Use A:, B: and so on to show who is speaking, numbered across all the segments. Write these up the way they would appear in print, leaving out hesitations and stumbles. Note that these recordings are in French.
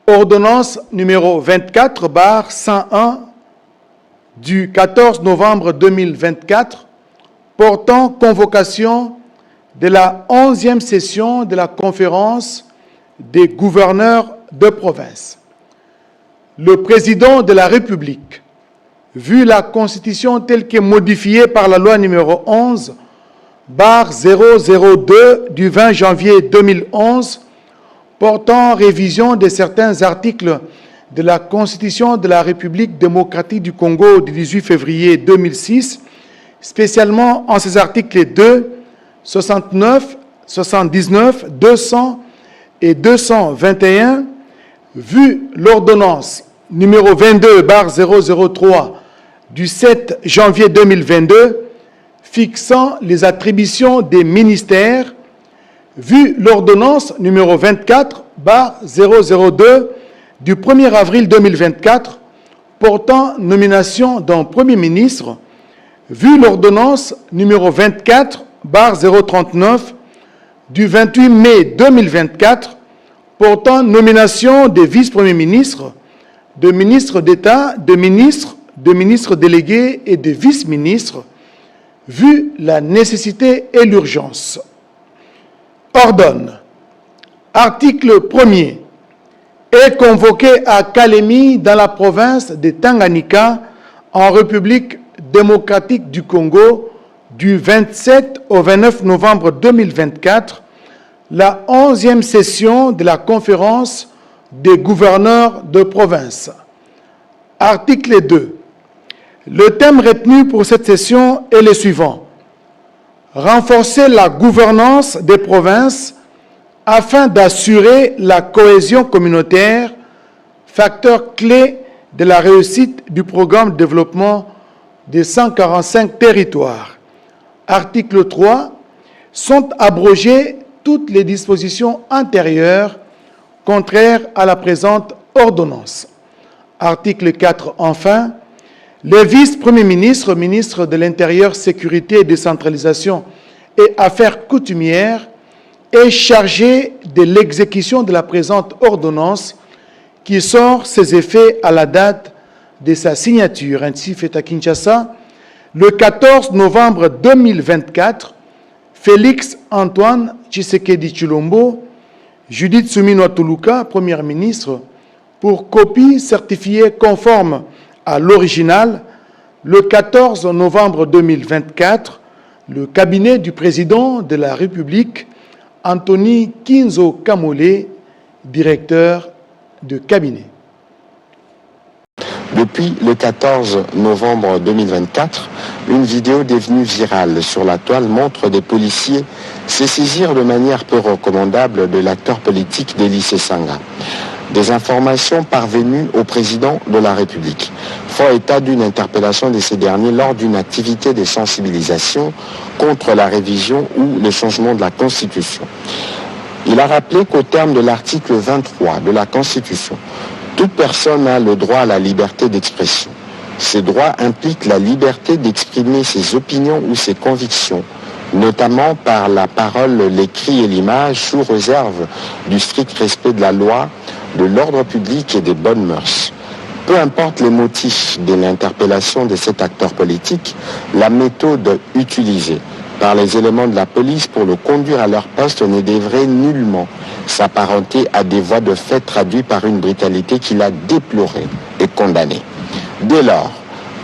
A: Ordonnance numéro 24/101 du 14 novembre 2024 portant convocation de la 11e session de la conférence des gouverneurs de province. Le président de la République, vu la Constitution telle que modifiée par la loi numéro 11/002 du 20 janvier 2011, portant révision de certains articles de la Constitution de la République démocratique du Congo du 18 février 2006, spécialement en ses articles 2, 69, 79, 200 et 221, vu l'ordonnance numéro 22/003 du 7 janvier 2022 fixant les attributions des ministères, vu l'ordonnance numéro 24/002 du 1er avril 2024 portant nomination d'un Premier ministre, vu l'ordonnance numéro 24/039 du 28 mai 2024 portant nomination des vice-premiers ministres, de ministres d'État, de ministres délégués et de vice-ministres, vu la nécessité et l'urgence. Ordonne. Article 1er. Est convoqué à Kalemi dans la province de Tanganyika en République démocratique du Congo du 27 au 29 novembre 2024 la 11e session de la conférence des gouverneurs de province. Article 2. Le thème retenu pour cette session est le suivant. Renforcer la gouvernance des provinces afin d'assurer la cohésion communautaire, facteur clé de la réussite du programme de développement des 145 territoires. Article 3. Sont abrogées toutes les dispositions antérieures contraires à la présente ordonnance. Article 4. Enfin, les vice-premiers ministres, ministres de l'Intérieur, Sécurité et Décentralisation et Affaires coutumières, est chargé de l'exécution de la présente ordonnance qui sort ses effets à la date de sa signature, ainsi fait à Kinshasa, le 14 novembre 2024, Félix Antoine Tshisekedi Tshilombo, Judith Suminwa Tuluka, Première ministre, pour copie certifiée conforme à l'original, le 14 novembre 2024, le cabinet du président de la République, Anthony Kinzo Kamole, directeur de cabinet.
B: Depuis le 14 novembre 2024, une vidéo devenue virale sur la toile montre des policiers se saisir de manière peu recommandable de l'acteur politique Délice Sanga. Des informations parvenues au président de la République font état d'une interpellation de ces derniers lors d'une activité de sensibilisation contre la révision ou le changement de la Constitution. Il a rappelé qu'au terme de l'article 23 de la Constitution, toute personne a le droit à la liberté d'expression. Ces droits impliquent la liberté d'exprimer ses opinions ou ses convictions, notamment par la parole, l'écrit et l'image, sous réserve du strict respect de la loi, de l'ordre public et des bonnes mœurs. Peu importe les motifs de l'interpellation de cet acteur politique, la méthode utilisée par les éléments de la police pour le conduire à leur poste ne devrait nullement s'apparenter à des voies de fait traduites par une brutalité qu'il a déplorée et condamnée. Dès lors,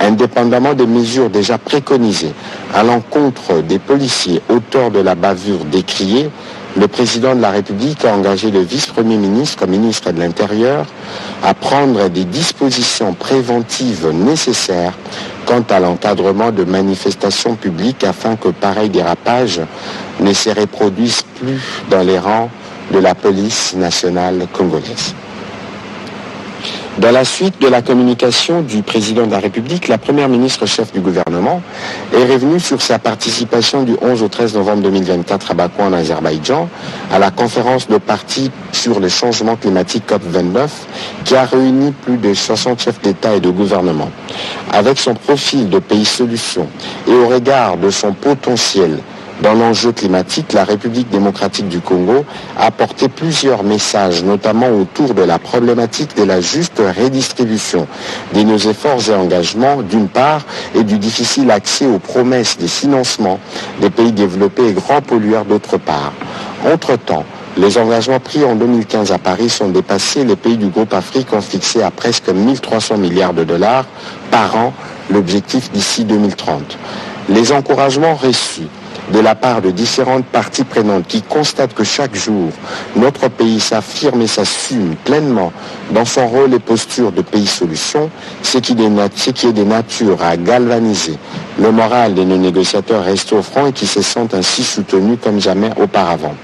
B: indépendamment des mesures déjà préconisées à l'encontre des policiers auteurs de la bavure décriée, le président de la République a engagé le vice-premier ministre comme ministre de l'Intérieur à prendre des dispositions préventives nécessaires quant à l'encadrement de manifestations publiques afin que pareil dérapage ne se reproduise plus dans les rangs de la police nationale congolaise. Dans la suite de la communication du président de la République, la première ministre chef du gouvernement est revenue sur sa participation du 11 au 13 novembre 2024 à Bakou en Azerbaïdjan à la conférence de partis sur le changement climatique COP29 qui a réuni plus de 60 chefs d'État et de gouvernement. Avec son profil de pays solution et au regard de son potentiel Dans l'enjeu climatique, la République démocratique du Congo a porté plusieurs messages, notamment autour de la problématique de la juste redistribution de nos efforts et engagements, d'une part, et du difficile accès aux promesses de financement des pays développés et grands pollueurs, d'autre part. Entre-temps, les engagements pris en 2015 à Paris sont dépassés. Les pays du groupe Afrique ont fixé à presque 1300 milliards de dollars par an l'objectif d'ici 2030. Les encouragements reçus de la part de différentes parties prenantes qui constatent que chaque jour, notre pays s'affirme et s'assume pleinement dans son rôle et posture de pays solution, ce qui est de nature à galvaniser le moral de nos négociateurs restés au front et qui se sentent ainsi soutenus comme jamais auparavant.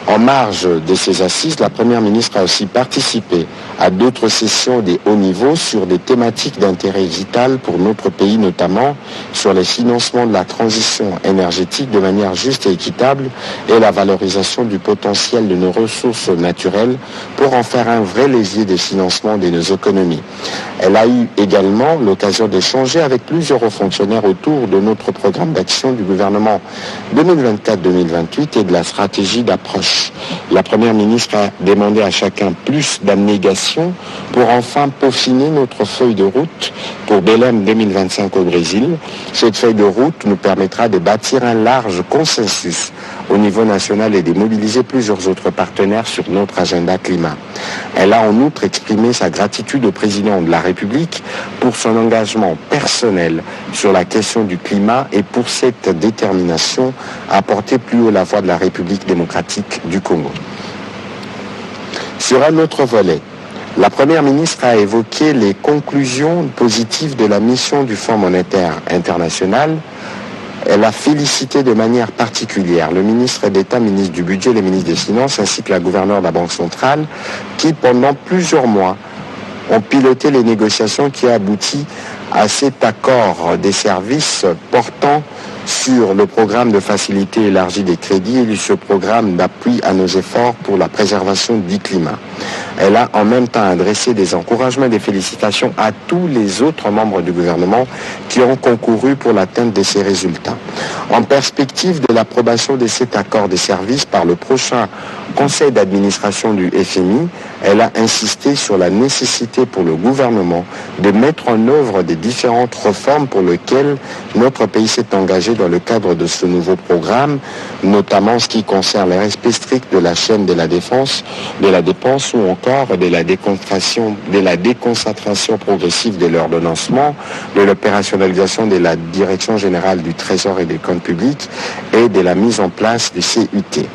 B: En marge de ces assises, la Première ministre a aussi participé à d'autres sessions des hauts niveaux sur des thématiques d'intérêt vital pour notre pays, notamment sur les financements de la transition énergétique de manière juste et équitable et la valorisation du potentiel de nos ressources naturelles pour en faire un vrai levier de financement de nos économies. Elle a eu également l'occasion d'échanger avec plusieurs hauts fonctionnaires autour de notre programme d'action du gouvernement 2024-2028 et de la stratégie d'approche. La Première ministre a demandé à chacun plus d'abnégation pour enfin peaufiner notre feuille de route pour Belém 2025 au Brésil. Cette feuille de route nous permettra de bâtir un large consensus au niveau national et de mobiliser plusieurs autres partenaires sur notre agenda climat. Elle a en outre exprimé sa gratitude au président de la République pour son engagement personnel sur la question du climat et pour cette détermination à porter plus haut la voix de la République démocratique du Congo. Sur un autre volet, la Première ministre a évoqué les conclusions positives de la mission du Fonds monétaire international. Elle a félicité de manière particulière le ministre d'État, ministre du Budget, les ministres des Finances, ainsi que la gouverneure de la Banque centrale, qui pendant plusieurs mois ont piloté les négociations qui ont abouti à cet accord des services portant sur le programme de facilité élargie des crédits et ce programme d'appui à nos efforts pour la préservation du climat. Elle a en même temps adressé des encouragements et des félicitations à tous les autres membres du gouvernement qui ont concouru pour l'atteinte de ces résultats. En perspective de l'approbation de cet accord des services par le prochain conseil d'administration du FMI, elle a insisté sur la nécessité pour le gouvernement de mettre en œuvre des différentes réformes pour lesquelles notre pays s'est engagé dans le cadre de ce nouveau programme, notamment en ce qui concerne le respect strict de la chaîne de la dépense ou encore de la déconcentration progressive de l'ordonnancement, de l'opérationnalisation de la Direction générale du Trésor et des comptes publics et de la mise en place du CUT.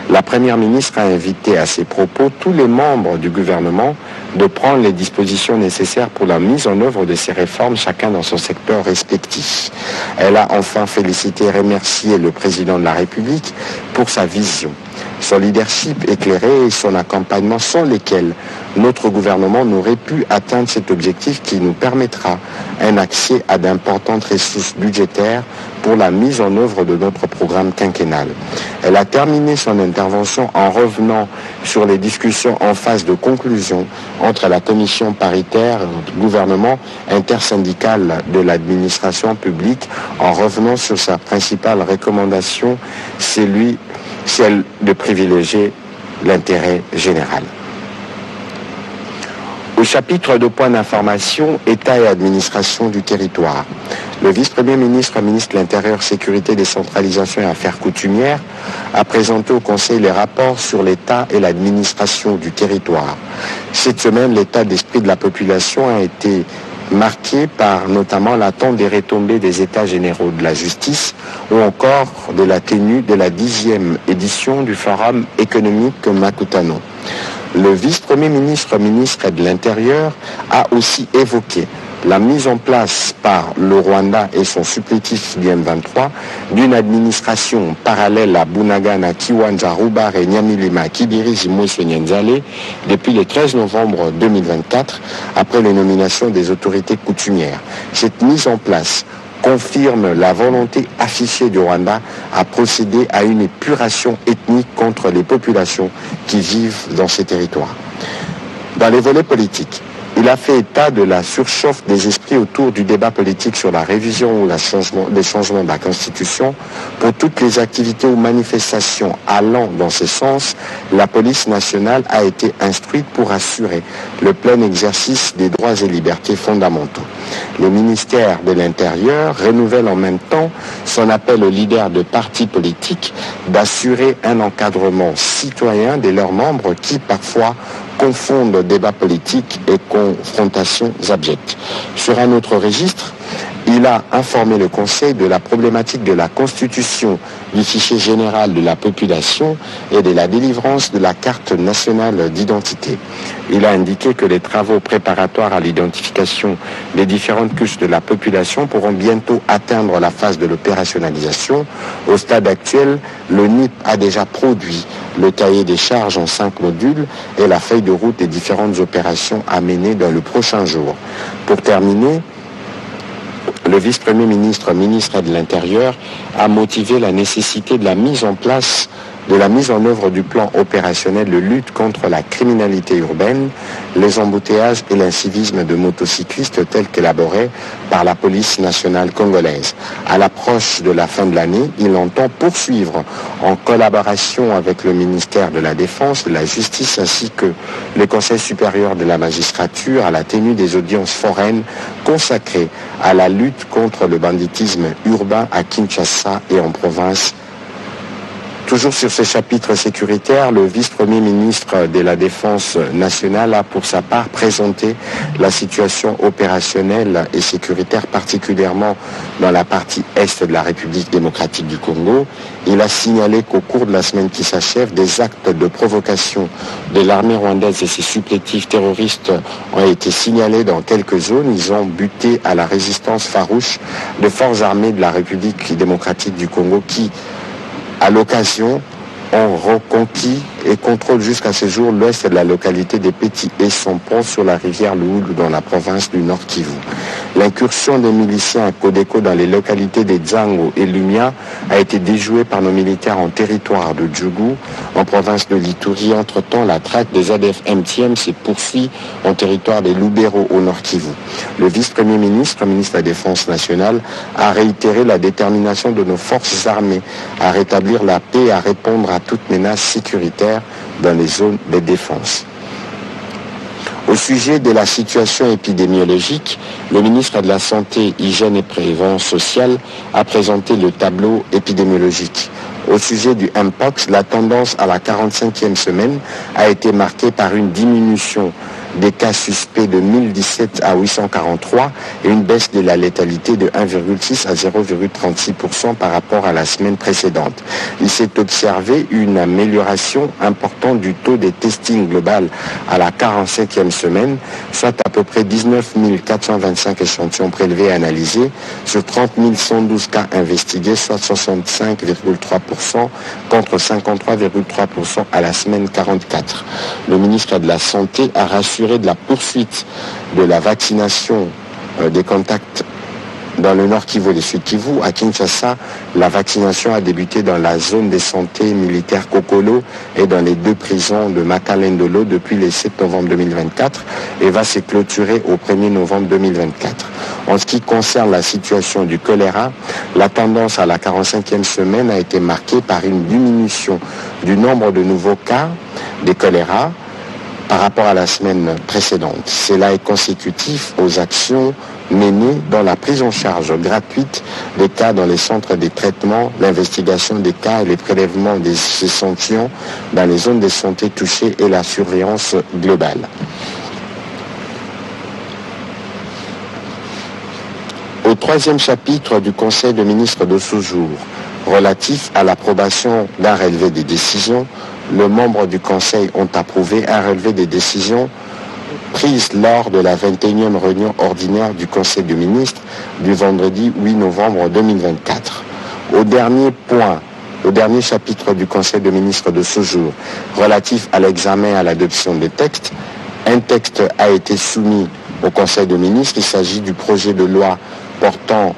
B: La Première ministre a invité à ses propos tous les membres du gouvernement de prendre les dispositions nécessaires pour la mise en œuvre de ces réformes, chacun dans son secteur respectif. Elle a enfin félicité et remercié le président de la République pour sa vision, son leadership éclairé et son accompagnement sans lesquels notre gouvernement n'aurait pu atteindre cet objectif qui nous permettra un accès à d'importantes ressources budgétaires pour la mise en œuvre de notre programme quinquennal. Elle a terminé son intervention en revenant sur les discussions en phase de conclusion entre la commission paritaire du gouvernement intersyndicale de l'administration publique, en revenant sur sa principale recommandation, celle de privilégier l'intérêt général. Au chapitre de points d'information, État et administration du territoire, le vice-premier ministre, ministre de l'Intérieur, Sécurité, Décentralisation et Affaires coutumières, a présenté au Conseil les rapports sur l'État et l'administration du territoire. Cette semaine, l'état d'esprit de la population a été marqué par notamment l'attente des retombées des États généraux de la justice ou encore de la tenue de la 10e édition du Forum économique Makutano. Le vice-premier ministre, ministre de l'Intérieur, a aussi évoqué la mise en place par le Rwanda et son supplétif du M23 d'une administration parallèle à Bunagana, Kiwanja, Rubare, Nyamilima, Kibirizi, Mousso, Nyanzale depuis le 13 novembre 2024, après les nominations des autorités coutumières. Cette mise en place confirme la volonté affichée du Rwanda à procéder à une épuration ethnique contre les populations qui vivent dans ces territoires. Dans les volets politiques, Il a fait état de la surchauffe des esprits autour du débat politique sur la révision ou les changements de la Constitution. Pour toutes les activités ou manifestations allant dans ce sens, la police nationale a été instruite pour assurer le plein exercice des droits et libertés fondamentaux. Le ministère de l'Intérieur renouvelle en même temps son appel aux leaders de partis politiques d'assurer un encadrement citoyen de leurs membres qui parfois confondent débat politique et confrontations abjectes. Sur un autre registre, il a informé le Conseil de la problématique de la constitution du fichier général de la population et de la délivrance de la carte nationale d'identité. Il a indiqué que les travaux préparatoires à l'identification des différentes couches de la population pourront bientôt atteindre la phase de l'opérationnalisation. Au stade actuel, le NIP a déjà produit le cahier des charges en 5 modules et la feuille de route des différentes opérations à mener dans le prochain jour. Pour terminer, le vice-premier ministre, ministre de l'Intérieur, a motivé la nécessité de la mise en œuvre du plan opérationnel de lutte contre la criminalité urbaine, les embouteillages et l'incivisme de motocyclistes tels qu'élaborés par la police nationale congolaise. À l'approche de la fin de l'année, il entend poursuivre en collaboration avec le ministère de la Défense, de la Justice ainsi que le Conseil supérieur de la magistrature à la tenue des audiences foraines consacrées à la lutte contre le banditisme urbain à Kinshasa et en province. Toujours sur ce chapitre sécuritaire, le vice-premier ministre de la Défense nationale a pour sa part présenté la situation opérationnelle et sécuritaire, particulièrement dans la partie est de la République démocratique du Congo. Il a signalé qu'au cours de la semaine qui s'achève, des actes de provocation de l'armée rwandaise et ses supplétifs terroristes ont été signalés dans quelques zones. Ils ont buté à la résistance farouche de forces armées de la République démocratique du Congo qui, à l'occasion, ont reconquis et contrôlent jusqu'à ce jour l'ouest de la localité des Petits et Sampons sur la rivière Lououlou dans la province du Nord Kivu. L'incursion des miliciens à Kodeko dans les localités des Dzango et Lumia a été déjouée par nos militaires en territoire de Djougou, en province de l'Ituri. Entre-temps, la traque des ADF-MTM se poursuit en territoire des Lubero au Nord Kivu. Le vice-premier ministre, ministre de la Défense nationale, a réitéré la détermination de nos forces armées à rétablir la paix et à répondre à toute menace sécuritaire dans les zones de défense. Au sujet de la situation épidémiologique, le ministre de la Santé, Hygiène et Prévention sociale a présenté le tableau épidémiologique. Au sujet du Mpox, la tendance à la 45e semaine a été marquée par une diminution des cas suspects de 1017 à 843 et une baisse de la létalité de 1,6 à 0,36% par rapport à la semaine précédente. Il s'est observé une amélioration importante du taux des testings global à la 45e semaine, soit à peu près 19 425 échantillons prélevés et analysés sur 30 112 cas investigués, soit 65,3% contre 53,3% à la semaine 44. Le ministre de la Santé a rassuré de la poursuite de la vaccination des contacts dans le Nord Kivu et le Sud Kivu. À Kinshasa, la vaccination a débuté dans la zone de santé militaire Kokolo et dans les 2 prisons de Makalendolo depuis le 7 novembre 2024 et va se clôturer au 1er novembre 2024. En ce qui concerne la situation du choléra, la tendance à la 45e semaine a été marquée par une diminution du nombre de nouveaux cas de choléra par rapport à la semaine précédente. Cela est consécutif aux actions menées dans la prise en charge gratuite des cas dans les centres de traitement, l'investigation des cas et les prélèvements des échantillons dans les zones de santé touchées et la surveillance globale. Au 3e chapitre du Conseil de ministres de ce jour, relatif à l'approbation d'un relevé des décisions, les membres du Conseil ont approuvé un relevé des décisions prises lors de la 21e réunion ordinaire du Conseil des ministres du vendredi 8 novembre 2024. Au dernier chapitre du Conseil des ministres de ce jour, relatif à l'examen et à l'adoption des textes, un texte a été soumis au Conseil des ministres. Il s'agit du projet de loi portant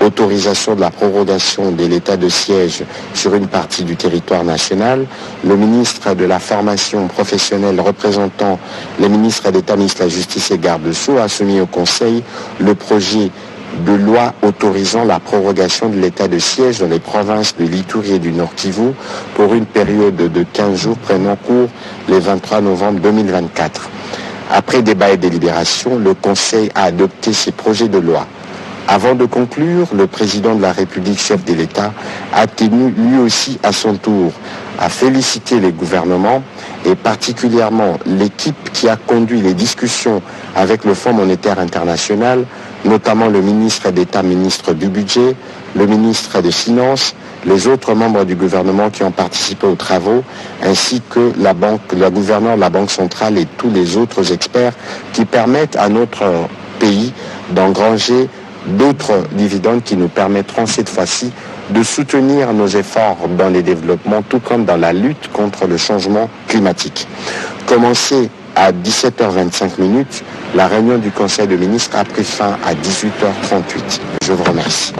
B: autorisation de la prorogation de l'état de siège sur une partie du territoire national. Le ministre de la formation professionnelle représentant les ministres d'État, ministre de la Justice et garde des Sceaux a soumis au Conseil le projet de loi autorisant la prorogation de l'état de siège dans les provinces de l'Ituri et du Nord Kivu pour une période de 15 jours prenant cours le 23 novembre 2024. Après débat et délibération, le Conseil a adopté ces projets de loi. Avant de conclure, le président de la République, chef de l'État, a tenu lui aussi à son tour à féliciter les gouvernements et particulièrement l'équipe qui a conduit les discussions avec le Fonds monétaire international, notamment le ministre d'État, ministre du Budget, le ministre des Finances, les autres membres du gouvernement qui ont participé aux travaux, ainsi que la gouverneure de la Banque centrale et tous les autres experts qui permettent à notre pays d'engranger d'autres dividendes qui nous permettront cette fois-ci de soutenir nos efforts dans les développements, tout comme dans la lutte contre le changement climatique. Commencé à 17h25, la réunion du Conseil des ministres a pris fin à 18h38. Je vous remercie.